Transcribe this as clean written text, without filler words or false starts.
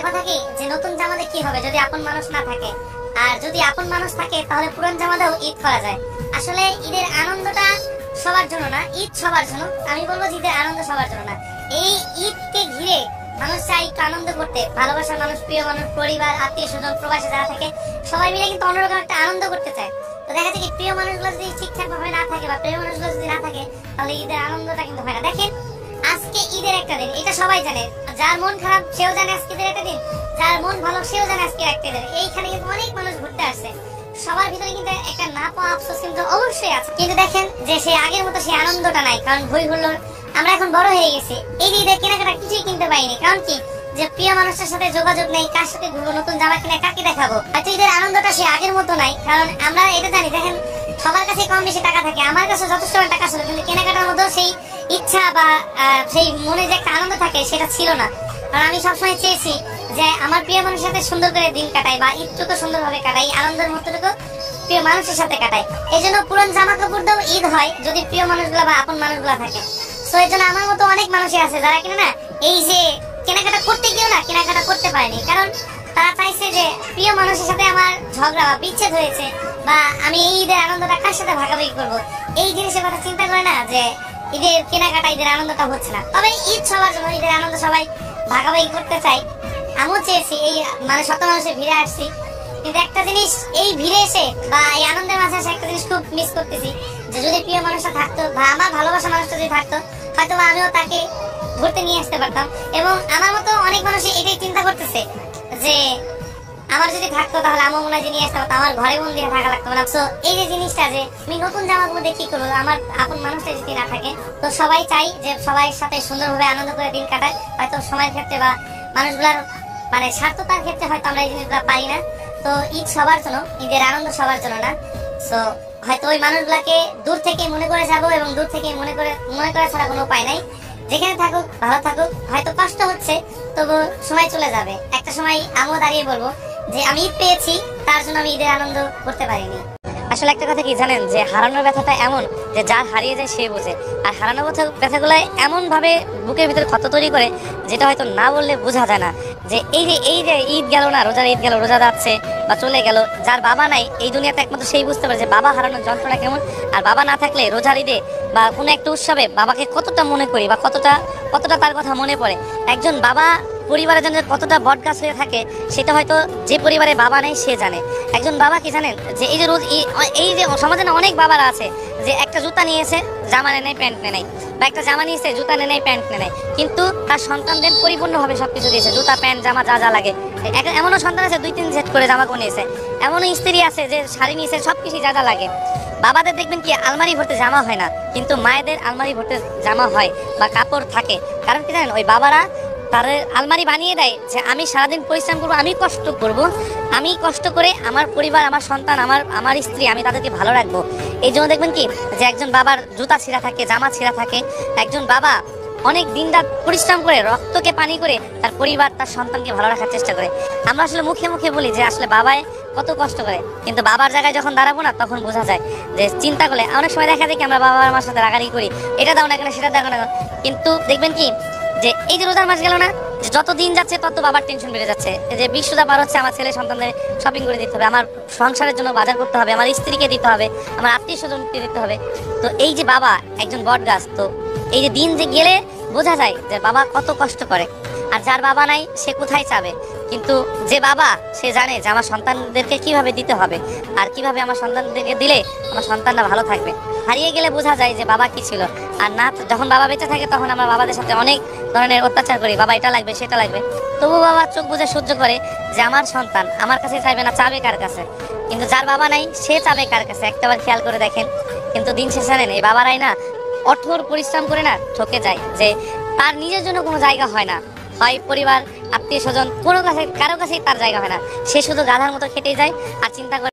কথা কি যে নতুন জামাতে কি হবে যদি আপন মানুষ না থাকে, আর যদি আপন মানুষ থাকে তাহলে পুরান জামাতেও ঈদ করা যায়। আসলে ঈদের আনন্দটা সবার জন্য না, ঈদ সবার জন্য। আমি বলবো যে ঈদের আনন্দ সবার জন্য না। এই ঈদকে ঘিরে মানুষ চাই একটু আনন্দ করতে, ভালোবাসার মানুষ, প্রিয় মানুষ, পরিবার, আত্মীয় স্বজন, প্রবাসী যারা থাকে সবাই মিলে কিন্তু অন্যরকম একটা আনন্দ করতে চায়। তো দেখা যায় কি প্রিয় মানুষগুলো যদি ঠিকঠাক ভাবে না থাকে বা প্রিয় মানুষগুলো যদি না থাকে তাহলে ঈদের আনন্দটা কিন্তু হয় না। দেখেন আজকে ঈদের একটা দিন, এটা সবাই জানে। যার মন খারাপ সেও জানে আজকে ঈদের একটা দিন, যার মন ভালো সেও জানে আজকে একটা দিন। এইখানে কিন্তু অনেক মানুষ ঘুরতে আসছে, সবার ভিতরে কিন্তু একটা না পাওয়া আফসোস কিন্তু অবশ্যই আছে। কিন্তু দেখেন যে সে আগের মতো সেই আনন্দটা নাই, কারণ হই হুল্লোড়, আমরা এখন বড় হয়ে গেছি। এই ঈদের কেনাকাটা কিছুই কিনতে পাইনি, কারণ কি যে প্রিয় মানুষের সাথে যোগাযোগ নেই, কার সাথে ঘুরবো, নতুন জামা কিনে কাকে দেখাবো। হয়তো ঈদের আনন্দটা সে আগের মতো নাই, কারণ আমরা এটা জানি। দেখেন সবার কাছে কম বেশি টাকা থাকে, আমার কাছে যথেষ্ট টাকা ছিল, কিন্তু কেনাকাটার মধ্যেও সেই ইচ্ছা বা সেই মনে যে একটা আনন্দ থাকে সেটা ছিল না। কারণ আমি সবসময় চেয়েছি যে আমার প্রিয় মানুষের সাথে সুন্দর করে দিন কাটাই বা ঈদটুকু সুন্দরভাবে কাটাই, আনন্দের মুহূর্তটুকু প্রিয় মানুষের সাথে কাটাই। এই জন্য পুরান জামা কাপড় দাও ঈদ হয় যদি প্রিয় মানুষগুলা বা আপন মানুষগুলা থাকে। তো এই জন্য আমার মতো অনেক মানুষই আছে যারা কিনা না এই যে কেনাকাটা করতে গিয়েও না কেনাকাটা করতে পারেনি, কারণ তারা চাইছে যে প্রিয় মানুষের সাথে আমার ঝগড়া বা বিচ্ছেদ হয়েছে, বা আমি এই ঈদের আনন্দটা কার সাথে ভাগাভাগি করবো, এই জিনিসের কথা চিন্তা করে না যে ঈদের কেনাকাটা, ঈদের আনন্দটা হচ্ছে না। তবে ঈদ সবার জন্য, ঈদের আনন্দ সবাই ভাগাভাগি করতে চাই। আমিও চেয়েছি, এই মানে শত মানুষের ভিড়ে আসছি, কিন্তু একটা জিনিস এই ভিড়ে এসে বা এই আনন্দের মাঝে এসে একটা জিনিস খুব মিস করতেছি, যে যদি প্রিয় মানুষটা থাকতো বা আমার ভালোবাসা মানুষটা যদি থাকতো, হয়তো আমিও তাকে ঘুরতে নিয়ে আসতে পারতাম। এবং আমার মতো অনেক মানুষ এটাই চিন্তা করতেছে যে আমার যদি থাকতো তাহলে আমার মনে হয় যে নিয়ে আসতে পারতাম, আমার ঘরে বন্দি থাকা লাগতো না। তো এই যে জিনিসটা যে আমি নতুন জামাগুলো দিয়ে কি করবো, আমার আপন মানুষটা যদি না থাকে। তো সবাই চাই যে সবাই সাথে সুন্দরভাবে আনন্দ করে দিন কাটায়। হয়তো সময়ের ক্ষেত্রে বা মানুষগুলার মানে স্বার্থতার ক্ষেত্রে হয়তো আমরা এই জিনিসগুলো পাই না। তো ঈদ সবার জন্য, ঈদের আনন্দ সবার জন্য না। তো হয়তো ওই মানুষগুলাকে দূর থেকে মনে করে যাবো, এবং দূর থেকে মনে করা ছাড়া কোনো উপায় নাই। যেখানে থাকুক ভালো থাকুক, হয়তো কষ্ট হচ্ছে তবু সময় চলে যাবে। একটা সময় আমিও দাঁড়িয়ে বলবো যে আমি ঈদ পেয়েছি, তার জন্য আমি ঈদের আনন্দ করতে পারিনি। আসলে একটা কথা কি জানেন, যে হারানোর ব্যথাটা এমন যে যার হারিয়ে যায় সে বোঝে। আর হারানোর ব্যথাগুলো এমন ভাবে বুকের ভিতরে ক্ষত তৈরি করে যেটা হয়তো না বললে বোঝা যায় না। যে এই যে ঈদ গেল না, রোজার ঈদ গেল, রোজা যাচ্ছে বা চলে গেল, যার বাবা নাই এই দুনিয়াতে একমাত্র সেই বুঝতে পারে যে বাবা হারানোর যন্ত্রণা কেমন। আর বাবা না থাকলে রোজার ঈদে বা কোনো একটা উৎসবে বাবাকে কতটা মনে করি বা কতটা তার কথা মনে পড়ে। একজন বাবা পরিবারের জন্য কতটা বটগাছ হয়ে থাকে সেটা হয়তো যে পরিবারে বাবা নেই সে জানে। একজন বাবা কি জানেন, যে এই যে রোজ এই যে সমাজে না অনেক বাবারা আছে যে একটা জুতা নিয়েছে, জামা নেয় প্যান্ট নেয়, বা একটা জামা নিয়েছে, জুতা নেয় প্যান্ট নেয়, কিন্তু তার সন্তানদের পরিপূর্ণভাবে সবকিছু দিয়েছে, জুতা প্যান্ট জামা যা যা লাগে। এমনও সন্তান আছে 2-3 সেট করে জামা নিয়েছে, এমনও স্ত্রী আছে যে শাড়ি নিয়েছে, সবকিছু যা যা লাগে। বাবাদের দেখবেন কি আলমারি ভর্তি জামা হয় না, কিন্তু মায়েদের আলমারি ভর্তি জামা হয় বা কাপড় থাকে। কারণ কি জানেন, ওই বাবারা তার আলমারি বানিয়ে দেয় যে আমি সারাদিন পরিশ্রম করবো, আমি কষ্ট করব, আমি কষ্ট করে আমার পরিবার, আমার সন্তান, আমার স্ত্রী, আমি তাদেরকে ভালো রাখবো। এই জন্য দেখবেন কি যে একজন বাবার জুতা ছিঁড়া থাকে, জামা ছিঁড়া থাকে। একজন বাবা অনেক দিন রাত পরিশ্রম করে, রক্তকে পানি করে তার পরিবার, তার সন্তানকে ভালো রাখার চেষ্টা করে। আমরা আসলে মুখে মুখে বলি যে আসলে বাবাই কত কষ্ট করে, কিন্তু বাবার জায়গায় যখন দাঁড়াবো না তখন বোঝা যায় যে চিন্তা করলে অনেক সময় দেখা যায় কি আমরা বাবা আমার সাথে রাগারাগি করি, এটা দাও না কেন, সেটা দাও না কেন। কিন্তু দেখবেন কি যে এই যে রোজার মাস গেল না, যত দিন যাচ্ছে তত বাবার টেনশন বেড়ে যাচ্ছে, যে 20 রোজা পার হচ্ছে, আমার ছেলে সন্তানদের শপিং করে দিতে হবে, আমার সংসারের জন্য বাজার করতে হবে, আমার স্ত্রীকে দিতে হবে, আমার আত্মীয় স্বজনকে দিতে হবে। তো এই যে বাবা একজন বট গাছ, তো এই যে দিন যে গেলে বোঝা যায় যে বাবা কত কষ্ট করে। আর যার বাবা নাই সে কোথায় চাবে, কিন্তু যে বাবা সে জানে যে আমার সন্তানদেরকে কিভাবে দিতে হবে, আর কিভাবে আমার সন্তানদেরকে দিলে আমার সন্তানরা ভালো থাকবে। হারিয়ে গেলে বোঝা যায় যে বাবা কি ছিল। আর না, যখন বাবা বেঁচে থাকে তখন আমরা বাবাদের সাথে অনেক ধরনের অত্যাচার করি, বাবা এটা লাগবে সেটা লাগবে, তবু বাবা চোখ বুঝে সহ্য করে যে আমার সন্তান আমার কাছে চাইবে না, চাবে কার কাছে। কিন্তু যার বাবা নাই সে চাবে কার কাছে, একটাবার খেয়াল করে দেখেন। কিন্তু দিন শেষে জানেন এই বাবারাই না কঠোর পরিশ্রম করে না ঠকে যায়, যে তার নিজের জন্য কোনো জায়গা হয় না, হয় পরিবার, আত্মীয় স্বজন, কারো কাছেই তার জায়গা হয় না। সে শুধু গাধার মতো খেটে যায় আর চিন্তা করে